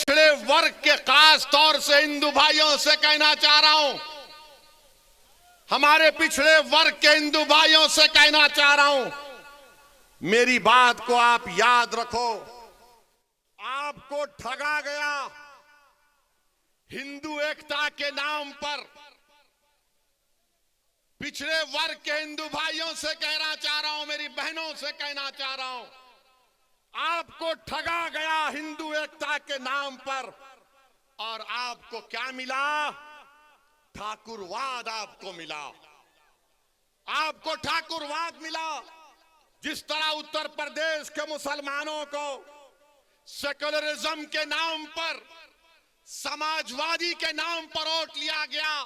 पिछड़े वर्ग के खास तौर से हिंदू भाइयों से कहना चाह रहा हूं, हमारे पिछड़े वर्ग के हिंदू भाइयों से कहना चाह रहा हूं, मेरी बात को आप याद रखो। आपको ठगा गया हिंदू एकता के नाम पर। पिछड़े वर्ग के हिंदू भाइयों से कहना चाह रहा हूं, मेरी बहनों से कहना चाह रहा हूं, आपको ठगा गया हिंदू एकता के नाम पर। और आपको क्या मिला? ठाकुरवाद आपको मिला। आपको ठाकुरवाद मिला। जिस तरह उत्तर प्रदेश के मुसलमानों को सेकुलरिज्म के नाम पर, समाजवादी के नाम पर वोट लिया गया,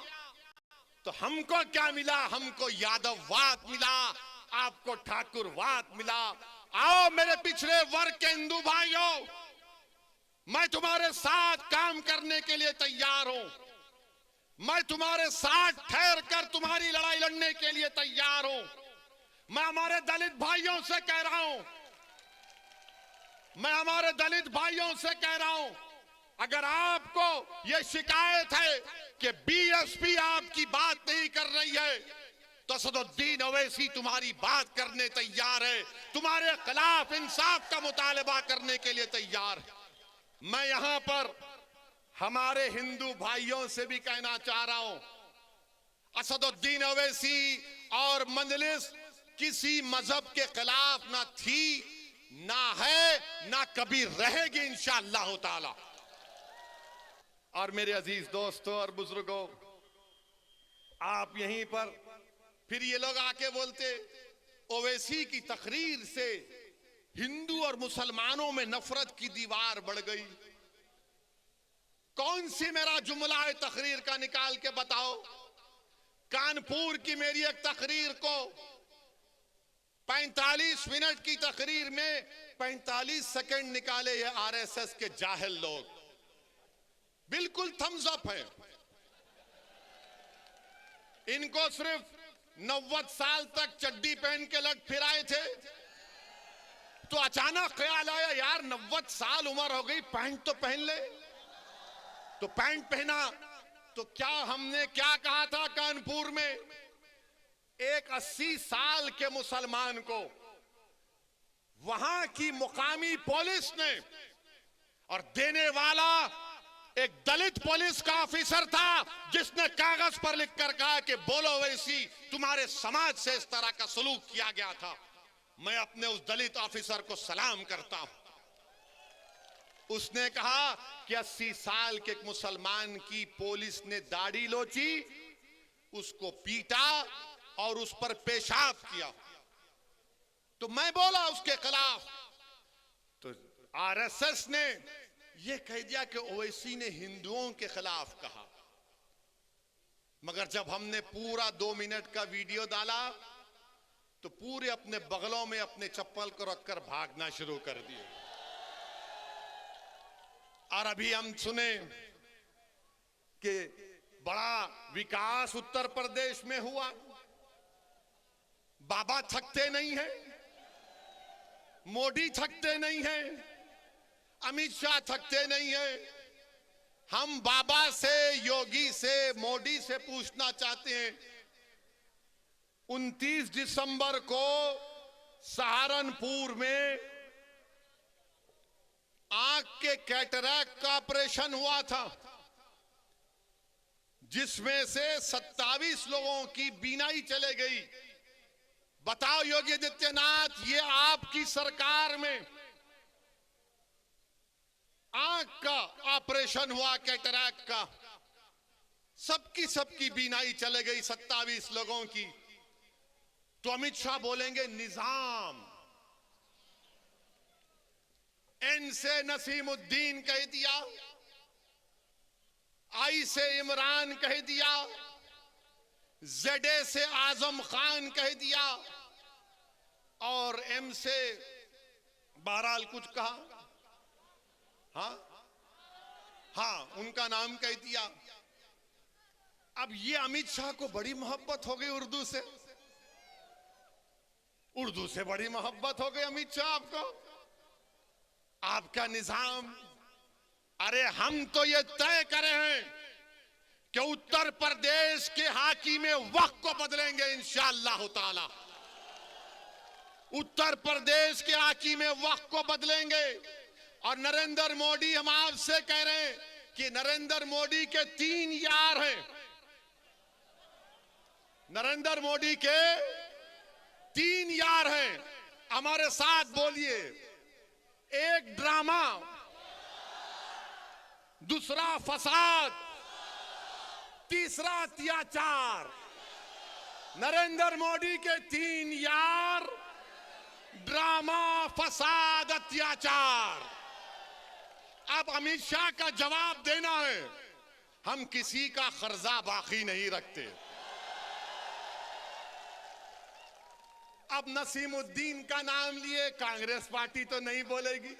तो हमको क्या मिला? हमको यादववाद मिला, आपको ठाकुरवाद मिला। आओ मेरे पिछड़े वर्ग के हिंदू भाइयों, मैं तुम्हारे साथ काम करने के लिए तैयार हूं। मैं तुम्हारे साथ ठहर कर तुम्हारी लड़ाई लड़ने के लिए तैयार हूं। मैं हमारे दलित भाइयों से कह रहा हूं, मैं हमारे दलित भाइयों से कह रहा हूं, अगर आपको यह शिकायत है कि बीएसपी आपकी बात नहीं कर रही है, तो असदुद्दीन ओवैसी तुम्हारी बात करने तैयार है, तुम्हारे खिलाफ इंसाफ का मुतालबा करने के लिए तैयार है। मैं यहां पर हमारे हिंदू भाइयों से भी कहना चाह रहा हूं, असदुद्दीन ओवैसी और मजलिस किसी मजहब के खिलाफ ना थी, ना है, ना कभी रहेगी इंशाअल्लाह ताला। और मेरे अजीज दोस्तों और बुजुर्गों, आप यहीं पर फिर ये लोग आके बोलते ओवैसी की तकरीर से हिंदू और मुसलमानों में नफरत की दीवार बढ़ गई। कौन सी मेरा जुमला है तकरीर का, निकाल के बताओ। कानपुर की मेरी एक तकरीर को 45 मिनट की तकरीर में 45 सेकंड निकाले ये आरएसएस के जाहिल लोग। बिल्कुल थम्स अप है। इनको सिर्फ 90 साल तक चड्डी पहन के लग फिराए थे, तो अचानक ख्याल आया यार 90 साल उम्र हो गई, पैंट तो पहन ले। तो पैंट पहना। तो क्या हमने क्या कहा था कानपुर में? एक 80 साल के मुसलमान को वहां की मुकामी पुलिस ने, और देने वाला एक दलित पुलिस का ऑफिसर था, जिसने कागज पर लिखकर कहा कि बोलो वैसी तुम्हारे समाज से इस तरह का सलूक किया गया था। मैं अपने उस दलित ऑफिसर को सलाम करता हूं। उसने कहा कि 80 साल के एक मुसलमान की पुलिस ने दाढ़ी लोची, उसको पीटा और उस पर पेशाब किया। तो मैं बोला उसके खिलाफ, तो आरएसएस ने यह कह दिया कि ओवैसी ने हिंदुओं के खिलाफ कहा। मगर जब हमने पूरा 2 मिनट का वीडियो डाला, तो पूरे अपने बगलों में अपने चप्पल को रखकर भागना शुरू कर दिए। और अभी हम सुने कि बड़ा विकास उत्तर प्रदेश में हुआ। बाबा थकते नहीं हैं, मोदी थकते नहीं हैं, अमित शाह थकते नहीं हैं। हम बाबा से, योगी से, मोदी से पूछना चाहते हैं, 29 दिसंबर को सहारनपुर में आंख के कैटरैक्ट का ऑपरेशन हुआ था, जिसमें से 27 लोगों की बीनाई चले गई। बताओ योगी आदित्यनाथ, ये आपकी सरकार में आंख का ऑपरेशन हुआ कैटरैक्ट का, सबकी बीनाई चले गई 27 लोगों की। तो अमित शाह बोलेंगे निजाम, एन से नसीमुद्दीन कह दिया, आई से इमरान कह दिया, जेडे से आजम खान कह दिया, और एम से बहरहाल कुछ कहा, हाँ उनका नाम कह दिया। अब ये अमित शाह को बड़ी मोहब्बत हो गई उर्दू से, उर्दू से बड़ी मोहब्बत हो गई अमित शाह आपको। आपका निजाम, अरे हम तो ये तय करे हैं कि उत्तर प्रदेश के हाकिम वक्त को बदलेंगे इंशाअल्लाह ताला। उत्तर प्रदेश के हाकिम वक्त को बदलेंगे। और नरेंद्र मोदी, हम आपसे कह रहे हैं कि नरेंद्र मोदी के 3 यार हैं। नरेंद्र मोदी के 3 यार हैं। हमारे साथ बोलिए। एक ड्रामा, दूसरा फसाद, तीसरा अत्याचार। नरेंद्र मोदी के 3 यार, ड्रामा, फसाद, अत्याचार। अब अमित शाह का जवाब देना है। हम किसी का कर्जा बाकी नहीं रखते। अब नसीमुद्दीन का नाम लिए, कांग्रेस पार्टी तो नहीं बोलेगी।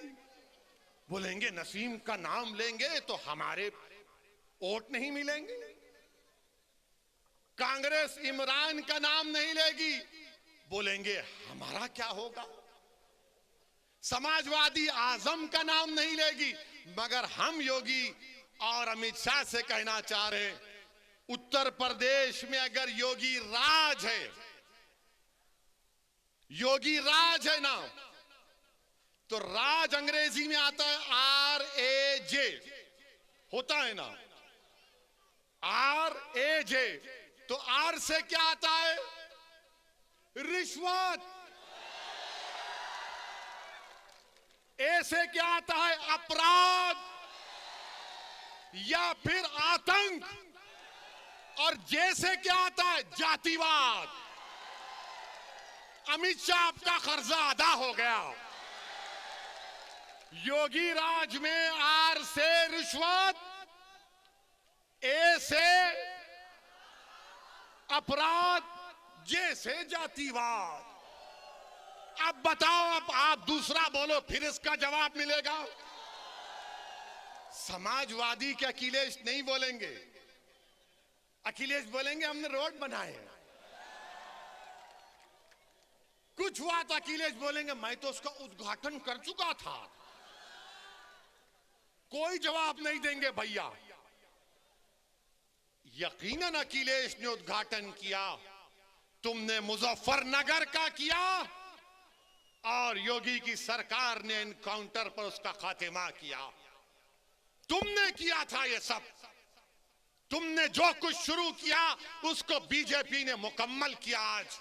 बोलेंगे नसीम का नाम लेंगे तो हमारे वोट नहीं मिलेंगे। कांग्रेस इमरान का नाम नहीं लेगी, बोलेंगे हमारा क्या होगा। समाजवादी आजम का नाम नहीं लेगी। मगर हम योगी और अमित शाह से कहना चाह रहे हैं, उत्तर प्रदेश में अगर योगी राज है, योगी राज है ना, तो राज अंग्रेजी में आता है RAJ, होता है ना, RAJ। तो R से क्या आता है? रिश्वत। A से क्या आता है? अपराध या फिर आतंक। और J से क्या आता है? जातिवाद। अमित शाह, आपका कर्जा अदा हो गया। योगी राज में R से रिश्वत, A से अपराध, J से जातिवाद। अब बताओ, अब आप दूसरा बोलो, फिर इसका जवाब मिलेगा। समाजवादी के अखिलेश नहीं बोलेंगे। अखिलेश बोलेंगे हमने रोड बनाए हैं। कुछ हुआ तो अखिलेश बोलेंगे मैं तो उसका उद्घाटन कर चुका था। कोई जवाब नहीं देंगे भैया। यकीनन अखिलेश ने उद्घाटन किया, तुमने मुजफ्फरनगर का किया और योगी की सरकार ने एनकाउंटर पर उसका खात्मा किया। तुमने किया था ये सब। तुमने जो कुछ शुरू किया उसको बीजेपी ने मुकम्मल किया। आज